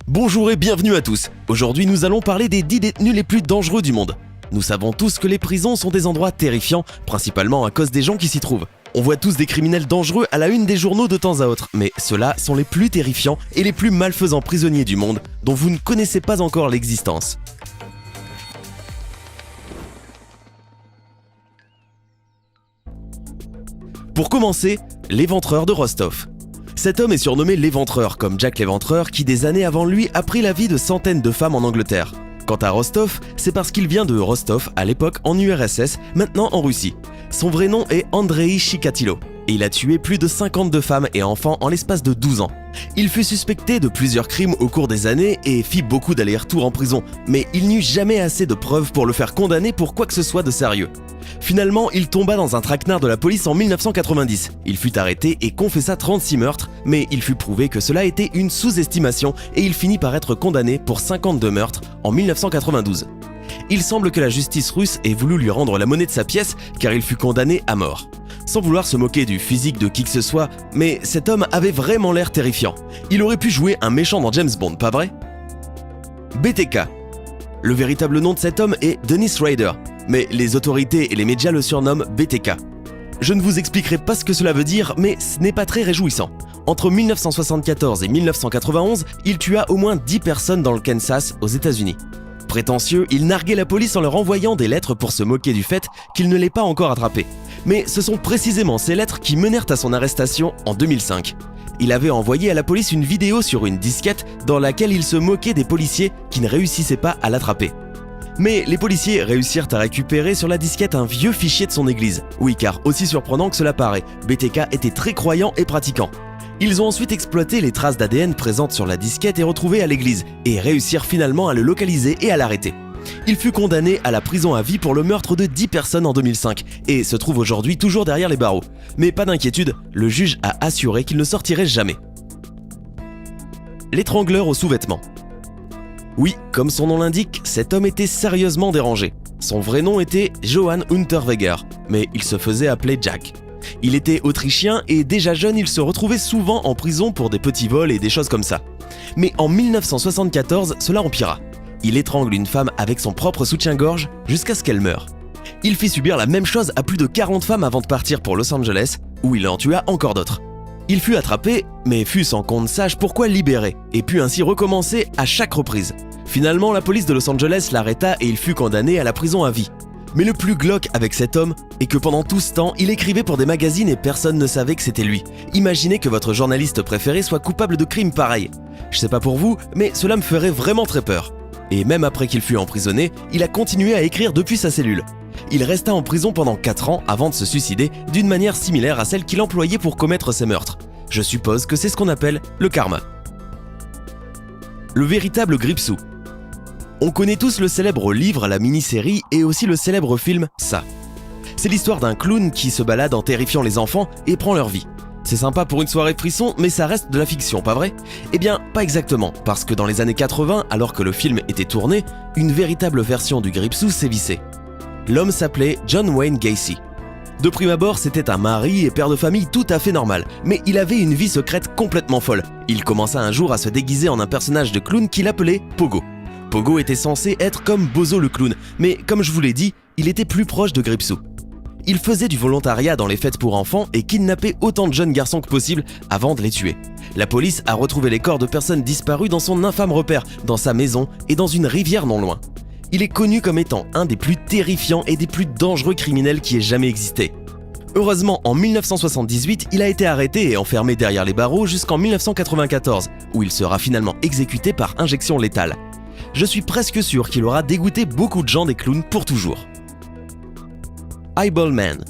Bonjour et bienvenue à tous. Aujourd'hui, nous allons parler des 10 détenus les plus dangereux du monde. Nous savons tous que les prisons sont des endroits terrifiants, principalement à cause des gens qui s'y trouvent. On voit tous des criminels dangereux à la une des journaux de temps à autre, mais ceux-là sont les plus terrifiants et les plus malfaisants prisonniers du monde, dont vous ne connaissez pas encore l'existence. Pour commencer, l'éventreur de Rostov. Cet homme est surnommé l'éventreur, comme Jack l'Éventreur qui des années avant lui a pris la vie de centaines de femmes en Angleterre. Quant à Rostov, c'est parce qu'il vient de Rostov, à l'époque en URSS, maintenant en Russie. Son vrai nom est Andrei Chikatilo, et il a tué plus de 52 femmes et enfants en l'espace de 12 ans. Il fut suspecté de plusieurs crimes au cours des années et fit beaucoup d'allers-retours en prison, mais il n'eut jamais assez de preuves pour le faire condamner pour quoi que ce soit de sérieux. Finalement, il tomba dans un traquenard de la police en 1990. Il fut arrêté et confessa 36 meurtres, mais il fut prouvé que cela était une sous-estimation et il finit par être condamné pour 52 meurtres en 1992. Il semble que la justice russe ait voulu lui rendre la monnaie de sa pièce car il fut condamné à mort. Sans vouloir se moquer du physique de qui que ce soit, mais cet homme avait vraiment l'air terrifiant. Il aurait pu jouer un méchant dans James Bond, pas vrai? BTK. Le véritable nom de cet homme est Dennis Rader, mais les autorités et les médias le surnomment BTK. Je ne vous expliquerai pas ce que cela veut dire, mais ce n'est pas très réjouissant. Entre 1974 et 1991, il tua au moins 10 personnes dans le Kansas, aux États-Unis. Prétentieux, il narguait la police en leur envoyant des lettres pour se moquer du fait qu'il ne l'ait pas encore attrapé. Mais ce sont précisément ces lettres qui menèrent à son arrestation en 2005. Il avait envoyé à la police une vidéo sur une disquette dans laquelle il se moquait des policiers qui ne réussissaient pas à l'attraper. Mais les policiers réussirent à récupérer sur la disquette un vieux fichier de son église. Oui, car aussi surprenant que cela paraît, BTK était très croyant et pratiquant. Ils ont ensuite exploité les traces d'ADN présentes sur la disquette et retrouvées à l'église, et réussirent finalement à le localiser et à l'arrêter. Il fut condamné à la prison à vie pour le meurtre de 10 personnes en 2005, et se trouve aujourd'hui toujours derrière les barreaux. Mais pas d'inquiétude, le juge a assuré qu'il ne sortirait jamais. L'étrangleur aux sous-vêtements. Oui, comme son nom l'indique, cet homme était sérieusement dérangé. Son vrai nom était Johann Unterweger, mais il se faisait appeler Jack. Il était autrichien et déjà jeune, il se retrouvait souvent en prison pour des petits vols et des choses comme ça. Mais en 1974, cela empira. Il étrangle une femme avec son propre soutien-gorge jusqu'à ce qu'elle meure. Il fit subir la même chose à plus de 40 femmes avant de partir pour Los Angeles, où il en tua encore d'autres. Il fut attrapé, mais fut sans qu'on ne sache pourquoi libéré, et put ainsi recommencer à chaque reprise. Finalement, la police de Los Angeles l'arrêta et il fut condamné à la prison à vie. Mais le plus glauque avec cet homme est que pendant tout ce temps, il écrivait pour des magazines et personne ne savait que c'était lui. Imaginez que votre journaliste préféré soit coupable de crimes pareils. Je sais pas pour vous, mais cela me ferait vraiment très peur. Et même après qu'il fut emprisonné, il a continué à écrire depuis sa cellule. Il resta en prison pendant 4 ans avant de se suicider d'une manière similaire à celle qu'il employait pour commettre ses meurtres. Je suppose que c'est ce qu'on appelle le karma. Le véritable Gripsou. On connaît tous le célèbre livre, la mini-série et aussi le célèbre film Ça. C'est l'histoire d'un clown qui se balade en terrifiant les enfants et prend leur vie. C'est sympa pour une soirée frisson, mais ça reste de la fiction, pas vrai? Eh bien, pas exactement, parce que dans les années 80, alors que le film était tourné, une véritable version du Gripsou sévissait. L'homme s'appelait John Wayne Gacy. De prime abord, c'était un mari et père de famille tout à fait normal, mais il avait une vie secrète complètement folle. Il commença un jour à se déguiser en un personnage de clown qu'il appelait Pogo. Pogo était censé être comme Bozo le clown, mais comme je vous l'ai dit, il était plus proche de Gripsou. Il faisait du volontariat dans les fêtes pour enfants et kidnappait autant de jeunes garçons que possible avant de les tuer. La police a retrouvé les corps de personnes disparues dans son infâme repère, dans sa maison et dans une rivière non loin. Il est connu comme étant un des plus terrifiants et des plus dangereux criminels qui ait jamais existé. Heureusement, en 1978, il a été arrêté et enfermé derrière les barreaux jusqu'en 1994, où il sera finalement exécuté par injection létale. Je suis presque sûr qu'il aura dégoûté beaucoup de gens des clowns pour toujours. Eyeball Man.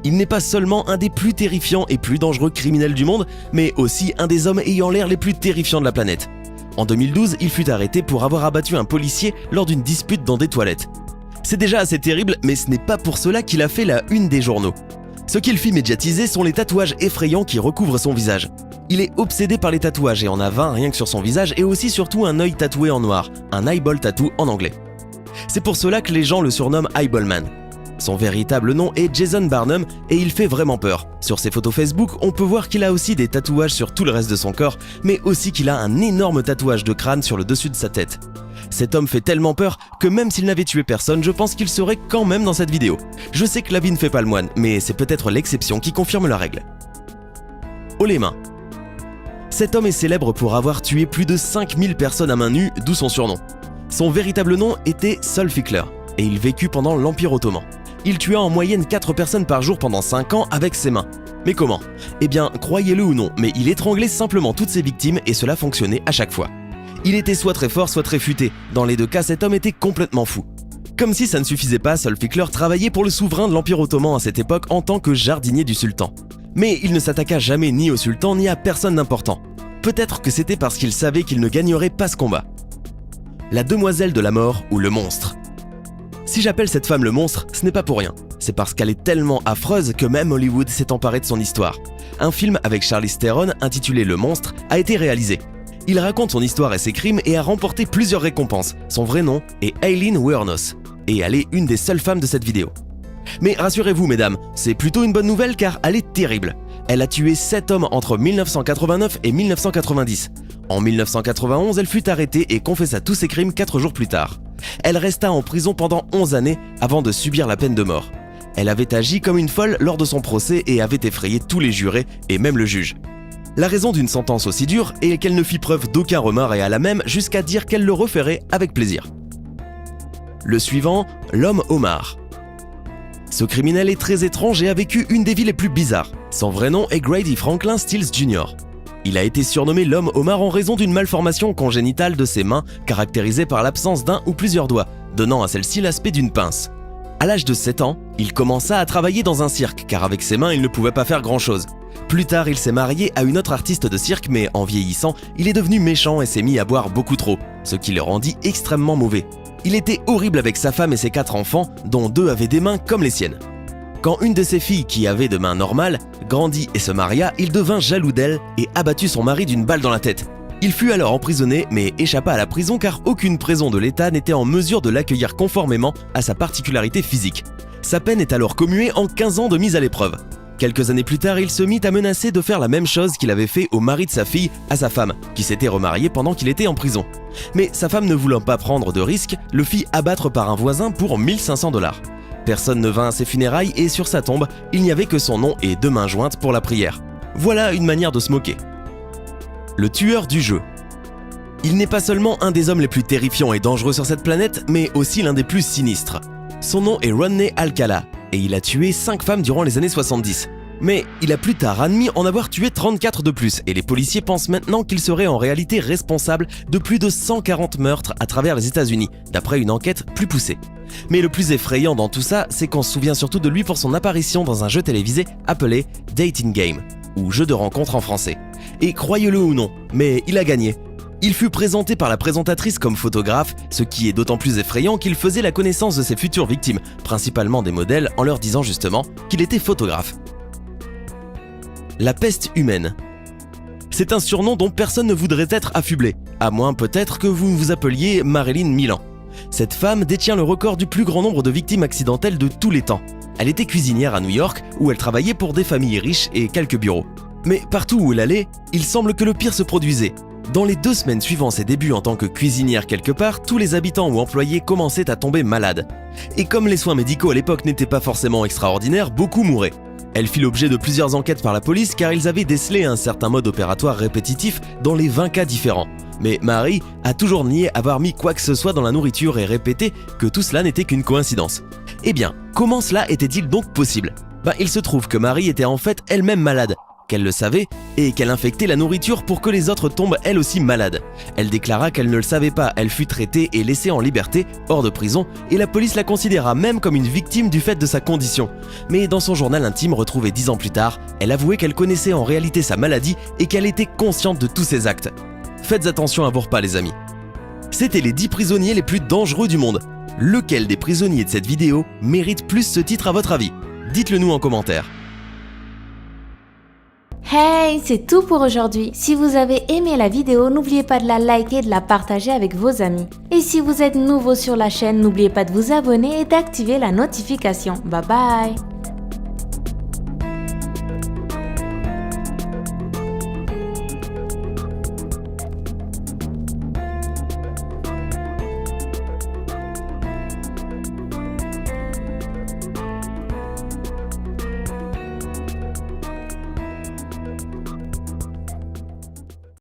Il n'est pas seulement un des plus terrifiants et plus dangereux criminels du monde, mais aussi un des hommes ayant l'air les plus terrifiants de la planète. En 2012, il fut arrêté pour avoir abattu un policier lors d'une dispute dans des toilettes. C'est déjà assez terrible, mais ce n'est pas pour cela qu'il a fait la une des journaux. Ce qu'il fit médiatiser sont les tatouages effrayants qui recouvrent son visage. Il est obsédé par les tatouages et en a 20 rien que sur son visage et aussi surtout un œil tatoué en noir, un eyeball tattoo en anglais. C'est pour cela que les gens le surnomment Eyeball Man. Son véritable nom est Jason Barnum et il fait vraiment peur. Sur ses photos Facebook, on peut voir qu'il a aussi des tatouages sur tout le reste de son corps, mais aussi qu'il a un énorme tatouage de crâne sur le dessus de sa tête. Cet homme fait tellement peur que même s'il n'avait tué personne, je pense qu'il serait quand même dans cette vidéo. Je sais que la vie ne fait pas le moine, mais c'est peut-être l'exception qui confirme la règle. Haut les mains. Cet homme est célèbre pour avoir tué plus de 5000 personnes à main nue, d'où son surnom. Son véritable nom était Solf Hitler, et il vécut pendant l'Empire ottoman. Il tua en moyenne 4 personnes par jour pendant 5 ans avec ses mains. Mais comment? Eh bien, croyez-le ou non, mais il étranglait simplement toutes ses victimes et cela fonctionnait à chaque fois. Il était soit très fort, soit très futé. Dans les deux cas, cet homme était complètement fou. Comme si ça ne suffisait pas, Solf Hitler travaillait pour le souverain de l'Empire ottoman à cette époque en tant que jardinier du sultan. Mais il ne s'attaqua jamais ni au sultan ni à personne d'important. Peut-être que c'était parce qu'il savait qu'il ne gagnerait pas ce combat. La demoiselle de la mort ou le monstre. Si j'appelle cette femme le monstre, ce n'est pas pour rien. C'est parce qu'elle est tellement affreuse que même Hollywood s'est emparé de son histoire. Un film avec Charlize Theron intitulé Le Monstre a été réalisé. Il raconte son histoire et ses crimes et a remporté plusieurs récompenses. Son vrai nom est Aileen Wuornos et elle est une des seules femmes de cette vidéo. Mais rassurez-vous mesdames, c'est plutôt une bonne nouvelle car elle est terrible. Elle a tué 7 hommes entre 1989 et 1990. En 1991, elle fut arrêtée et confessa tous ses crimes 4 jours plus tard. Elle resta en prison pendant 11 années avant de subir la peine de mort. Elle avait agi comme une folle lors de son procès et avait effrayé tous les jurés et même le juge. La raison d'une sentence aussi dure est qu'elle ne fit preuve d'aucun remords et alla même jusqu'à dire qu'elle le referait avec plaisir. Le suivant, l'homme homard. Ce criminel est très étrange et a vécu une des vies les plus bizarres. Son vrai nom est Grady Franklin Stills Jr. Il a été surnommé l'homme homard en raison d'une malformation congénitale de ses mains caractérisée par l'absence d'un ou plusieurs doigts, donnant à celle-ci l'aspect d'une pince. À l'âge de 7 ans, il commença à travailler dans un cirque car avec ses mains il ne pouvait pas faire grand-chose. Plus tard, il s'est marié à une autre artiste de cirque mais en vieillissant, il est devenu méchant et s'est mis à boire beaucoup trop, ce qui le rendit extrêmement mauvais. Il était horrible avec sa femme et ses 4 enfants, dont 2 avaient des mains comme les siennes. Quand une de ses filles, qui avait de mains normales, grandit et se maria, il devint jaloux d'elle et abattit son mari d'une balle dans la tête. Il fut alors emprisonné mais échappa à la prison car aucune prison de l'État n'était en mesure de l'accueillir conformément à sa particularité physique. Sa peine est alors commuée en 15 ans de mise à l'épreuve. Quelques années plus tard, il se mit à menacer de faire la même chose qu'il avait fait au mari de sa fille à sa femme, qui s'était remariée pendant qu'il était en prison. Mais sa femme ne voulant pas prendre de risque, le fit abattre par un voisin pour 1500 $. Personne ne vint à ses funérailles et sur sa tombe, il n'y avait que son nom et 2 mains jointes pour la prière. Voilà une manière de se moquer. Le tueur du jeu. Il n'est pas seulement un des hommes les plus terrifiants et dangereux sur cette planète, mais aussi l'un des plus sinistres. Son nom est Rodney Alcala, et il a tué 5 femmes durant les années 70. Mais il a plus tard admis en avoir tué 34 de plus, et les policiers pensent maintenant qu'il serait en réalité responsable de plus de 140 meurtres à travers les États-Unis, d'après une enquête plus poussée. Mais le plus effrayant dans tout ça, c'est qu'on se souvient surtout de lui pour son apparition dans un jeu télévisé appelé Dating Game, ou jeu de rencontre en français. Et croyez-le ou non, mais il a gagné. Il fut présenté par la présentatrice comme photographe, ce qui est d'autant plus effrayant qu'il faisait la connaissance de ses futures victimes, principalement des modèles, en leur disant justement qu'il était photographe. La peste humaine. C'est un surnom dont personne ne voudrait être affublé, à moins peut-être que vous vous appeliez Marilyn Milan. Cette femme détient le record du plus grand nombre de victimes accidentelles de tous les temps. Elle était cuisinière à New York, où elle travaillait pour des familles riches et quelques bureaux. Mais partout où elle allait, il semble que le pire se produisait. Dans les 2 semaines suivant ses débuts en tant que cuisinière quelque part, tous les habitants ou employés commençaient à tomber malades. Et comme les soins médicaux à l'époque n'étaient pas forcément extraordinaires, beaucoup mouraient. Elle fit l'objet de plusieurs enquêtes par la police car ils avaient décelé un certain mode opératoire répétitif dans les 20 cas différents. Mais Marie a toujours nié avoir mis quoi que ce soit dans la nourriture et répété que tout cela n'était qu'une coïncidence. Eh bien, comment cela était-il donc possible? Il se trouve que Marie était en fait elle-même malade, qu'elle le savait, et qu'elle infectait la nourriture pour que les autres tombent elles aussi malades. Elle déclara qu'elle ne le savait pas, elle fut traitée et laissée en liberté, hors de prison, et la police la considéra même comme une victime du fait de sa condition. Mais dans son journal intime retrouvé 10 ans plus tard, elle avouait qu'elle connaissait en réalité sa maladie et qu'elle était consciente de tous ses actes. Faites attention à vos repas les amis. C'était les 10 prisonniers les plus dangereux du monde. Lequel des prisonniers de cette vidéo mérite plus ce titre à votre avis? Dites-le nous en commentaire. Hey, c'est tout pour aujourd'hui. Si vous avez aimé la vidéo, n'oubliez pas de la liker et de la partager avec vos amis. Et si vous êtes nouveau sur la chaîne, n'oubliez pas de vous abonner et d'activer la notification. Bye bye!